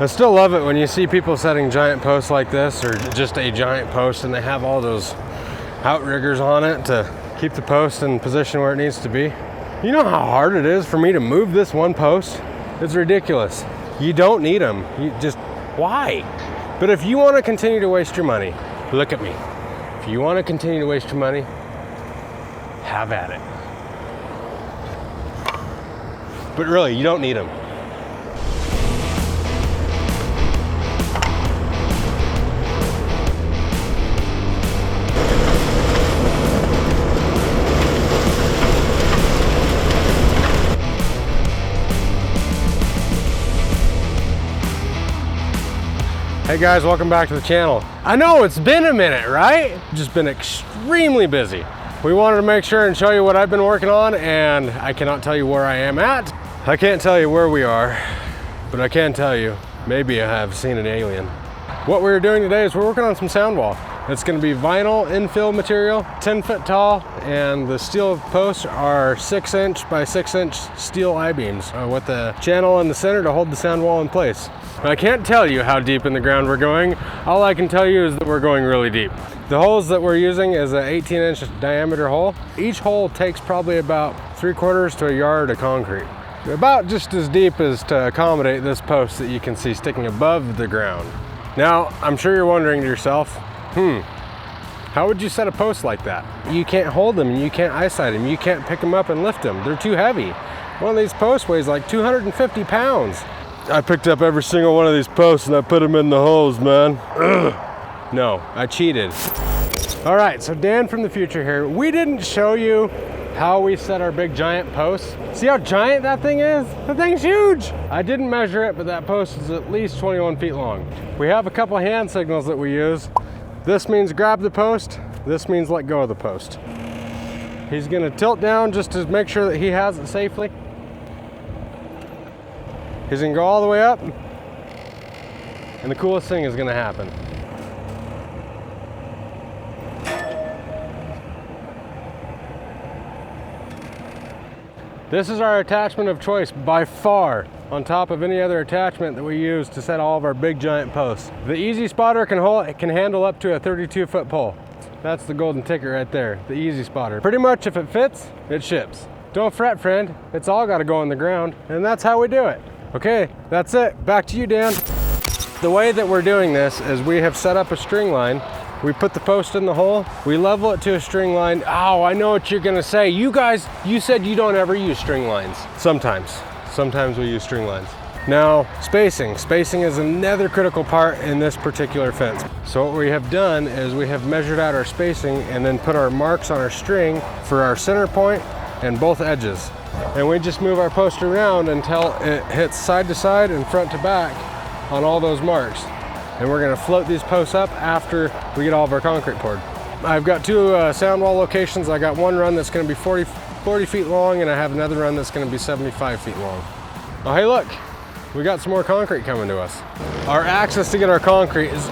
I still love it when you see people setting giant posts like this, or just a giant post, and they have all those outriggers on it to keep the post in position where it needs to be. You know how hard it is for me to move this one post? It's ridiculous. You don't need them. You just, why? But if you want to continue to waste your money, look at me. If you want to continue to waste your money, have at it. But really, you don't need them. Hey guys, welcome back to the channel. I know it's been a minute, right? Just been extremely busy. We wanted to make sure and show you what I've been working on, and I cannot tell you where I am at. I can't tell you where we are, but I can tell you, maybe I have seen an alien. What we're doing today is we're working on some sound wall. It's gonna be vinyl infill material, 10 foot tall, and the steel posts are 6" by 6" steel I-beams with the channel in the center to hold the sound wall in place. I can't tell you how deep in the ground we're going. All I can tell you is that we're going really deep. The holes that we're using is an 18" diameter hole. Each hole takes probably about 3/4 to a yard of concrete. About just as deep as to accommodate this post that you can see sticking above the ground. Now, I'm sure you're wondering to yourself, how would you set a post like that? You can't hold them, and you can't eyesight them, you can't pick them up and lift them. They're too heavy. One of these posts weighs like 250 pounds. I picked up every single one of these posts and I put them in the holes, man. Ugh. No, I cheated. All right, so Dan from the future here. We didn't show you how we set our big giant posts. See how giant that thing is? That thing's huge. I didn't measure it, but that post is at least 21 feet long. We have a couple hand signals that we use. This means grab the post. This means let go of the post. He's gonna tilt down just to make sure that he has it safely. He's gonna go all the way up, and the coolest thing is gonna happen. This is our attachment of choice by far, on top of any other attachment that we use to set all of our big giant posts. The Easy Spotter can handle up to a 32-foot pole. That's the golden ticket right there, the Easy Spotter. Pretty much if it fits, it ships. Don't fret, friend, it's all gotta go on the ground, and that's how we do it. Okay, that's it. Back to you, Dan. The way that we're doing this is we have set up a string line. We put the post in the hole. We level it to a string line. Oh, I know what you're gonna say. You guys, you said you don't ever use string lines. Sometimes we use string lines. Now, spacing. Spacing is another critical part in this particular fence. So what we have done is we have measured out our spacing and then put our marks on our string for our center point and both edges. And we just move our post around until it hits side to side and front to back on all those marks. And we're gonna float these posts up after we get all of our concrete poured. I've got two sound wall locations. I got one run that's gonna be 40 feet long, and I have another run that's gonna be 75 feet long. Oh, hey look, we got some more concrete coming to us. Our access to get our concrete is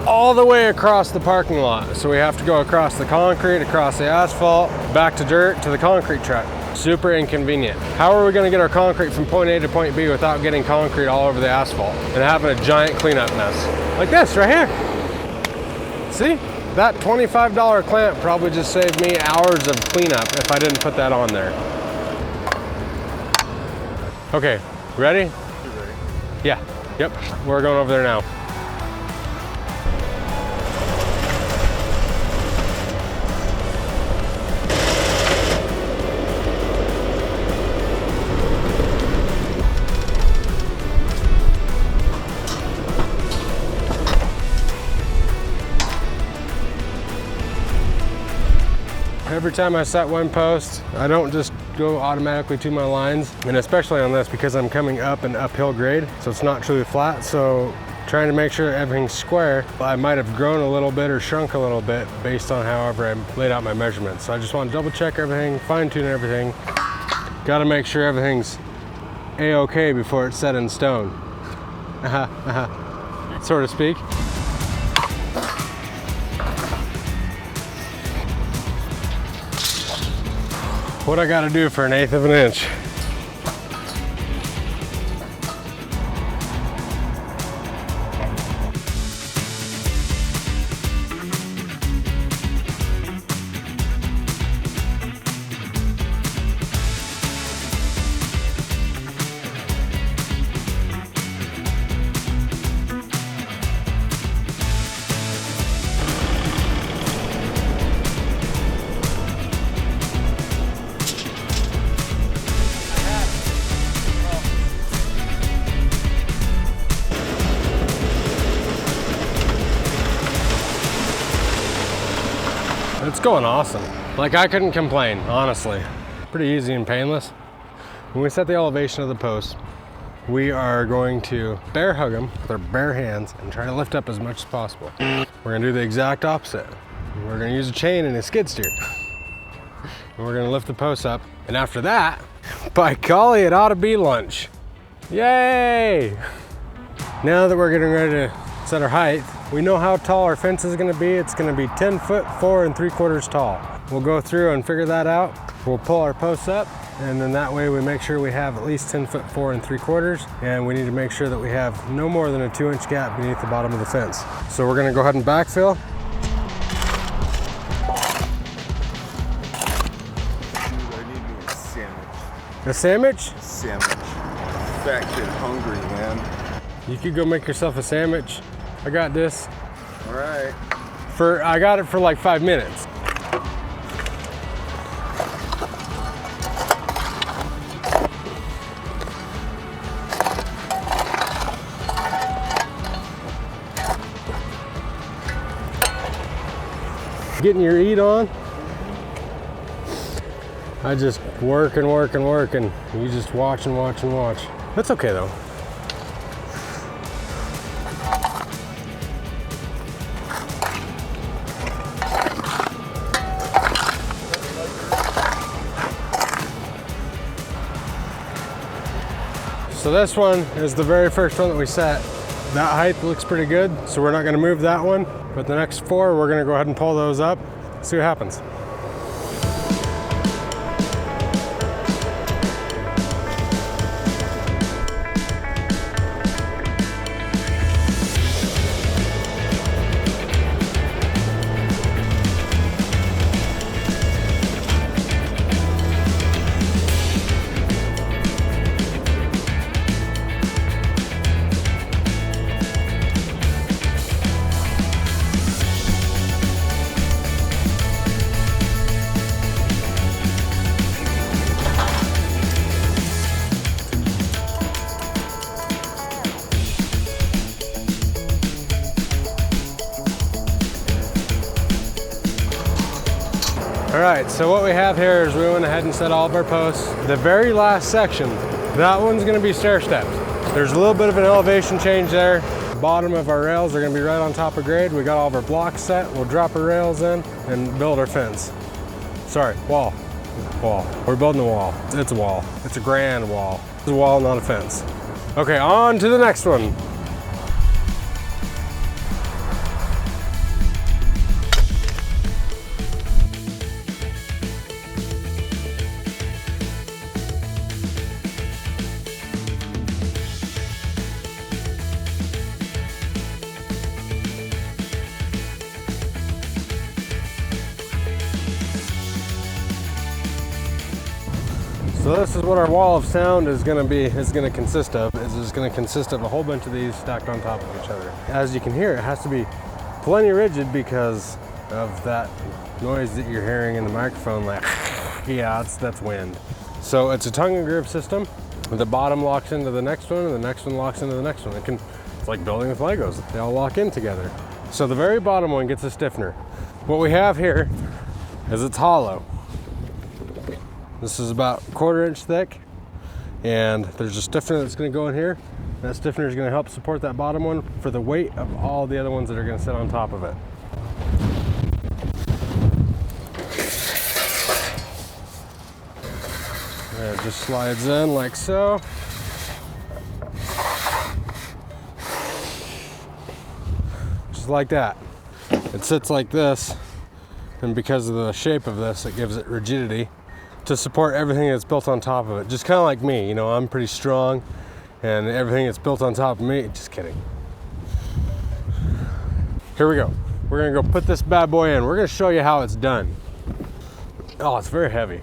all the way across the parking lot. So we have to go across the concrete, across the asphalt, back to dirt, to the concrete truck. Super inconvenient. How are we gonna get our concrete from point A to point B without getting concrete all over the asphalt and having a giant cleanup mess? Like this right here. See? That $25 clamp probably just saved me hours of cleanup if I didn't put that on there. Okay, ready? You're ready. Yeah, yep, we're going over there now. Every time I set one post, I don't just go automatically to my lines, and especially on this because I'm coming up an uphill grade, so it's not truly flat. So trying to make sure everything's square, I might have grown a little bit or shrunk a little bit based on however I laid out my measurements. So I just want to double check everything, fine tune everything. Got to make sure everything's a-okay before it's set in stone. So to speak. What I gotta do for 1/8 of an inch. It's going awesome. Like, I couldn't complain, honestly. Pretty easy and painless. When we set the elevation of the post, we are going to bear hug them with our bare hands and try to lift up as much as possible. We're gonna do the exact opposite. We're gonna use a chain and a skid steer. And we're gonna lift the posts up. And after that, by golly, it ought to be lunch. Yay! Now that we're getting ready to set our height, we know how tall our fence is gonna be. It's gonna be 10 foot 4 3/4 tall. We'll go through and figure that out. We'll pull our posts up, and then that way we make sure we have at least 10 foot 4 3/4, and we need to make sure that we have no more than a 2-inch gap beneath the bottom of the fence. So we're gonna go ahead and backfill. A sandwich? Sandwich. Fat kid hungry, man. You could go make yourself a sandwich. I got this. All right. I got it for like 5 minutes. Getting your eat on. I just work and work and work, and you just watch and watch and watch. That's okay though. So this one is the very first one that we set. That height looks pretty good, so we're not gonna move that one. But the next 4, we're gonna go ahead and pull those up, see what happens. All right, so what we have here is we went ahead and set all of our posts. The very last section, that one's gonna be stair stepped. There's a little bit of an elevation change there. The bottom of our rails are gonna be right on top of grade. We got all of our blocks set. We'll drop our rails in and build our fence. Sorry, wall. Wall. We're building a wall. It's a wall. It's a grand wall. It's a wall, not a fence. Okay, on to the next one. So this is what our wall of sound is going to consist of. It's going to consist of a whole bunch of these stacked on top of each other. As you can hear, it has to be plenty rigid because of that noise that you're hearing in the microphone. Like, yeah, that's wind. So it's a tongue and groove system. The bottom locks into the next one, and the next one locks into the next one. It's like building with Legos. They all lock in together. So the very bottom one gets a stiffener. What we have here is it's hollow. This is about 1/4 inch thick, and there's a stiffener that's going to go in here. That stiffener is going to help support that bottom one for the weight of all the other ones that are going to sit on top of it. And it just slides in like so. Just like that. It sits like this, and because of the shape of this, it gives it rigidity to support everything that's built on top of it. Just kind of like me, you know, I'm pretty strong, and everything that's built on top of me, just kidding. Here we go. We're gonna go put this bad boy in. We're gonna show you how it's done. Oh, it's very heavy.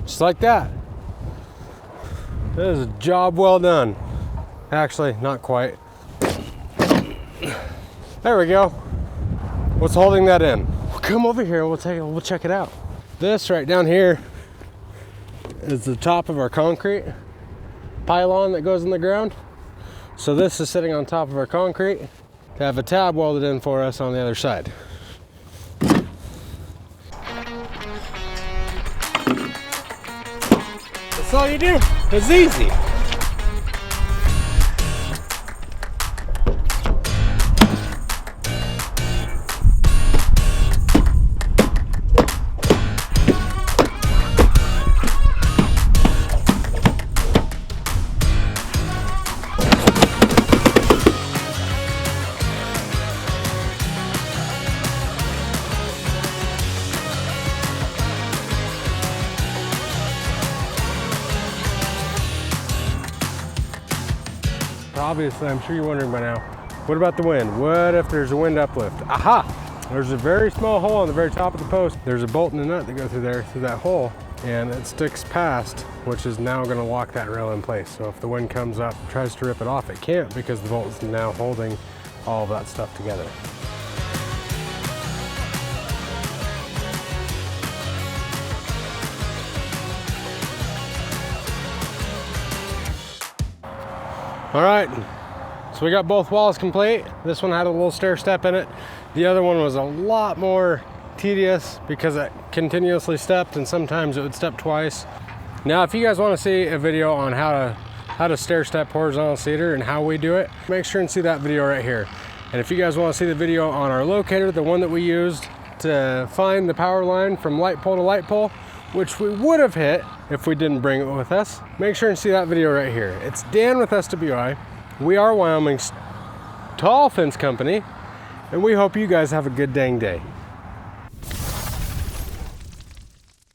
Just like that. That is a job well done. Actually, not quite. There we go. What's holding that in? Come over here, we'll check it out. This right down here is the top of our concrete pylon that goes in the ground. So this is sitting on top of our concrete. to have a tab welded in for us on the other side. That's all you do. It's easy. Obviously, I'm sure you're wondering by now, what about the wind? What if there's a wind uplift? Aha! There's a very small hole on the very top of the post. There's a bolt and a nut that go through there, through that hole, and it sticks past, which is now gonna lock that rail in place. So if the wind comes up, tries to rip it off, it can't because the bolt is now holding all of that stuff together. All right, so we got both walls complete. This one had a little stair step in it. The other one was a lot more tedious because it continuously stepped, and sometimes it would step twice. Now, if you guys want to see a video on how to stair step horizontal cedar and how we do it, make sure and see that video right here. And if you guys want to see the video on our locator, the one that we used to find the power line from light pole to light pole, which we would have hit if we didn't bring it with us, make sure and see that video right here. It's Dan with SWI. We are Wyoming's tall fence company, and we hope you guys have a good dang day.